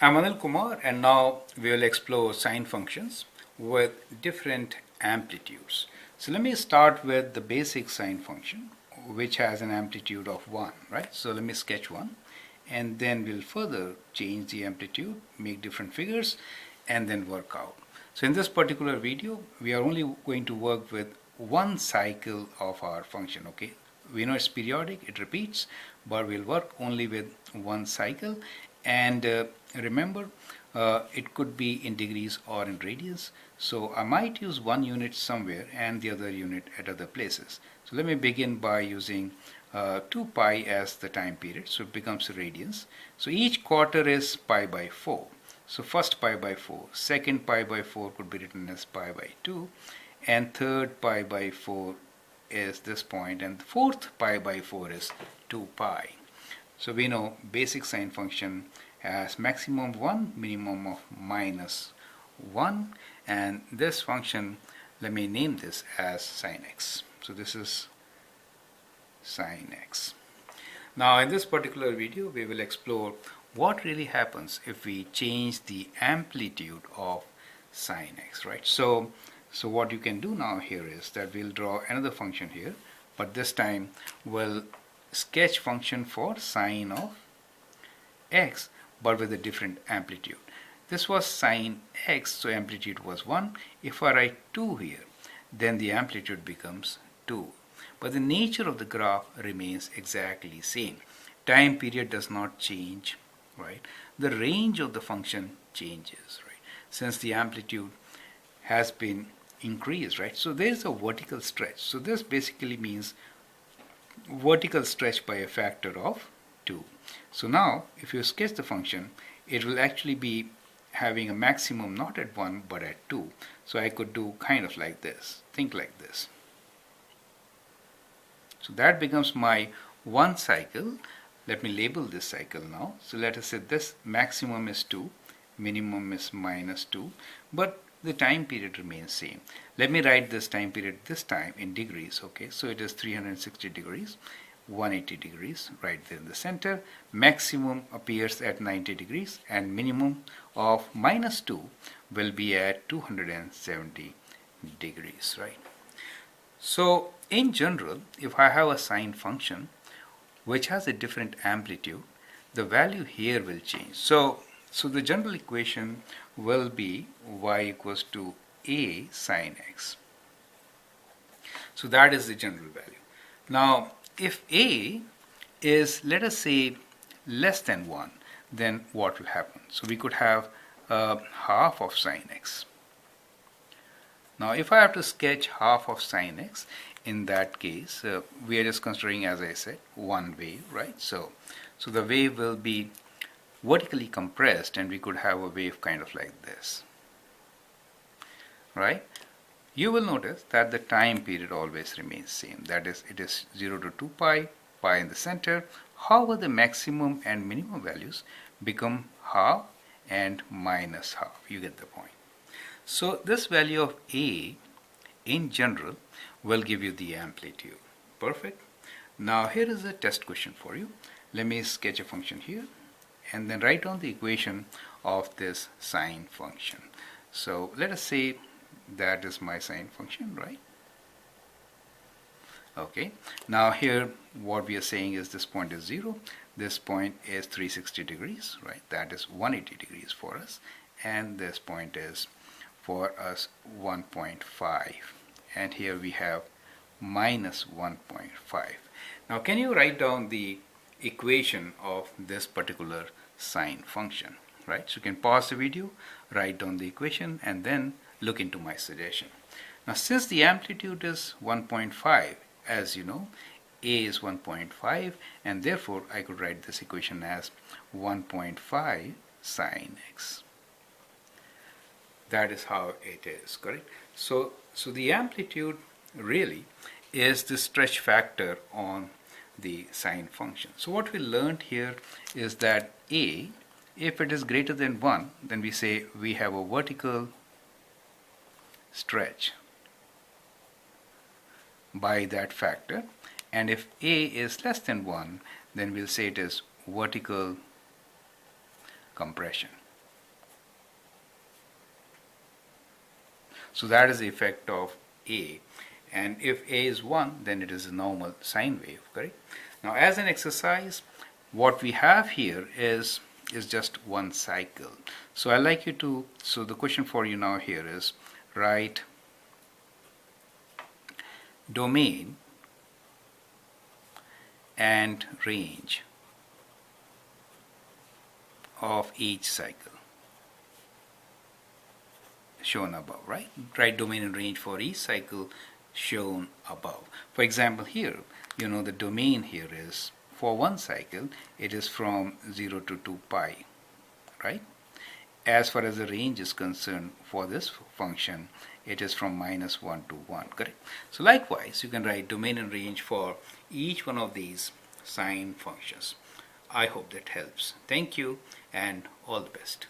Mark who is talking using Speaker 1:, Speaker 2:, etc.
Speaker 1: I'm Anil Kumar, and now we will explore sine functions with different amplitudes. So let me start with the basic sine function, which has an amplitude of 1, right? So let me sketch one, and then we'll further change the amplitude, make different figures, and then work out. So in this particular video, we are only going to work with one cycle of our function, okay? We know it's periodic, it repeats, but we'll work only with one cycle. And remember, it could be in degrees or in radians. So I might use one unit somewhere and the other unit at other places. So let me begin by using 2 pi as the time period. So it becomes radians. So each quarter is pi by 4. So first pi by 4, second pi by 4 could be written as pi by 2, and third pi by 4 is this point, and the fourth pi by 4 is 2 pi. So we know basic sine function has maximum 1, minimum of minus 1, and this function, let me name this as sine x. So this is sine x. Now in this particular video we will explore what really happens if we change the amplitude of sine x, right? So what you can do now here is that we'll draw another function here, but this time we'll sketch function for sine of x, but with a different amplitude. This was sine x, so amplitude was 1. If I write 2 here, then the amplitude becomes 2. But the nature of the graph remains exactly same. Time period does not change, right? The range of the function changes, right? Since the amplitude has been increased, right? So there's a vertical stretch. So this basically means vertical stretch by a factor of 2. So now if you sketch the function, it will actually be having a maximum not at 1 but at 2. So I could do kind of like this, think like this. So that becomes my one cycle. Let me label this cycle now. So let us say this maximum is 2, minimum is minus 2, but the time period remains same. Let me write this time period this time in degrees, okay? So it is 360 degrees, 180 degrees right there in the center. Maximum appears at 90 degrees and minimum of minus 2 will be at 270 degrees, right? So in general, if I have a sine function which has a different amplitude, the value here will change. So the general equation will be y equals to a sine x. So that is the general value. Now if a is, let us say, less than 1, then what will happen? So we could have half of sine x. Now if I have to sketch half of sine x, in that case we are just considering, as I said, one wave, right? So the wave will be vertically compressed and we could have a wave kind of like this, right? You will notice that the time period always remains same, that is, it is 0 to 2 pi, pi in the center. However, the maximum and minimum values become half and minus half. You get the point. So this value of a in general will give you the amplitude. Perfect. Now here is a test question for you. Let me sketch a function here and then write down the equation of this sine function. So let us say that is my sine function, right? Okay, now here what we are saying is this point is 0, this point is 360 degrees, right? That is 180 degrees for us, and this point is for us 1.5, and here we have minus 1.5. Now can you write down the equation of this particular sine function, right? So you can pause the video, write down the equation, and then look into my suggestion. Now since the amplitude is 1.5, as you know, a is 1.5, and therefore I could write this equation as 1.5 sine x. That is how it is, correct? So the amplitude really is the stretch factor on the sine function. So what we learned here is that a, if it is greater than 1, then we say we have a vertical stretch by that factor, and if a is less than 1, then we'll say it is vertical compression. So that is the effect of A. And if A is 1, then it is a normal sine wave, correct? Now as an exercise, what we have here is just one cycle. So I like you to, so the question for you now here is write domain and range of each cycle shown above, right? Write domain and range for each cycle shown above. For example, here, you know, the domain here is for one cycle, it is from 0 to 2 pi, right? As far as the range is concerned for this function, it is from -1 to 1, correct? So likewise, you can write domain and range for each one of these sine functions. I hope that helps. Thank you and all the best.